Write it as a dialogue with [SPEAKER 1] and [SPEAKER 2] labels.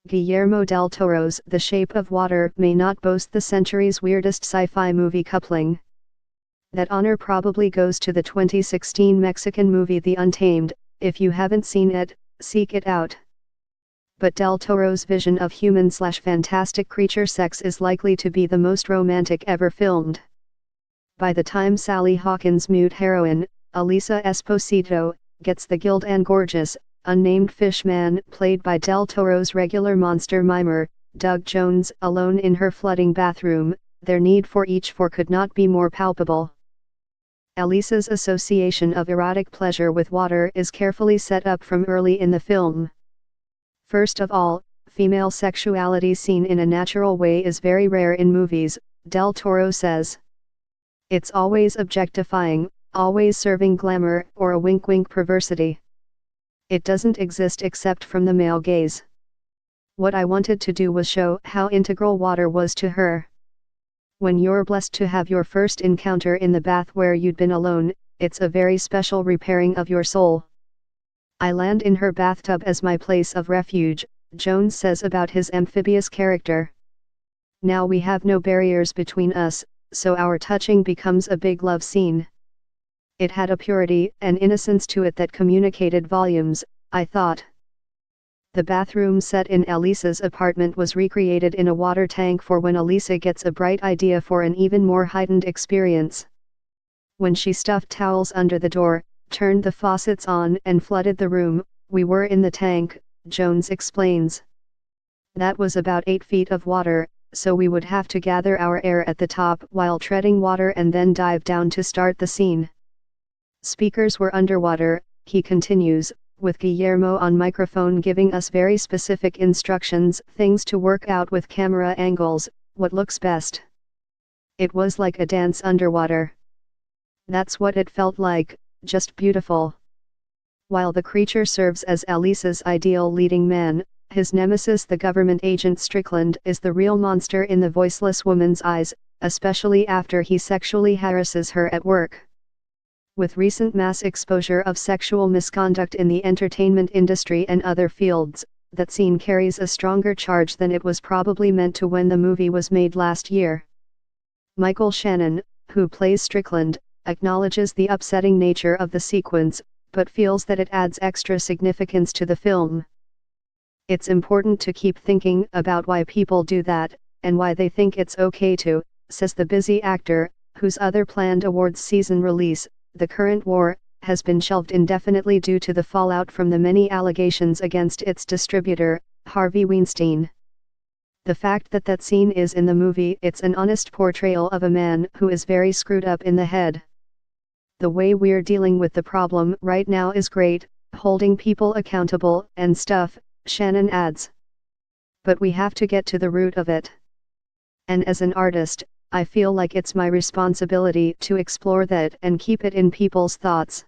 [SPEAKER 1] Guillermo del Toro's The Shape of Water may not boast the century's weirdest sci-fi movie coupling. That honor probably goes to the 2016 Mexican movie The Untamed. If you haven't seen it, seek it out. But Del Toro's vision of human/fantastic creature sex is likely to be the most romantic ever filmed. By the time Sally Hawkins' mute heroine, Elisa Esposito, gets the gilt and gorgeous, unnamed fish man played by Del Toro's regular monster mimer, Doug Jones, alone in her flooding bathroom, their need for each could not be more palpable. Elisa's association of erotic pleasure with water is carefully set up from early in the film. First of all, female sexuality seen in a natural way is very rare in movies, Del Toro says. It's always objectifying, always serving glamour or a wink-wink perversity. It doesn't exist except from the male gaze. What I wanted to do was show how integral water was to her. When you're blessed to have your first encounter in the bath where you'd been alone, it's a very special repairing of your soul. I land in her bathtub as my place of refuge, Jones says about his amphibious character. Now we have no barriers between us, so our touching becomes a big love scene. It had a purity and innocence to it that communicated volumes, I thought. The bathroom set in Elisa's apartment was recreated in a water tank for when Elisa gets a bright idea for an even more heightened experience. When she stuffed towels under the door, turned the faucets on and flooded the room, we were in the tank, Jones explains. That was about 8 feet of water, so we would have to gather our air at the top while treading water and then dive down to start the scene. Speakers were underwater, he continues, with Guillermo on microphone giving us very specific instructions, things to work out with camera angles, what looks best. It was like a dance underwater. That's what it felt like, just beautiful. While the creature serves as Elisa's ideal leading man, his nemesis the government agent Strickland is the real monster in the voiceless woman's eyes, especially after he sexually harasses her at work. With recent mass exposure of sexual misconduct in the entertainment industry and other fields, that scene carries a stronger charge than it was probably meant to when the movie was made last year. Michael Shannon, who plays Strickland, acknowledges the upsetting nature of the sequence, but feels that it adds extra significance to the film. It's important to keep thinking about why people do that, and why they think it's okay to, says the busy actor, whose other planned awards season release, The Current War, has been shelved indefinitely due to the fallout from the many allegations against its distributor, Harvey Weinstein. The fact that that scene is in the movie, it's an honest portrayal of a man who is very screwed up in the head. The way we're dealing with the problem right now is great, holding people accountable and stuff, Shannon adds. But we have to get to the root of it. And as an artist, I feel like it's my responsibility to explore that and keep it in people's thoughts.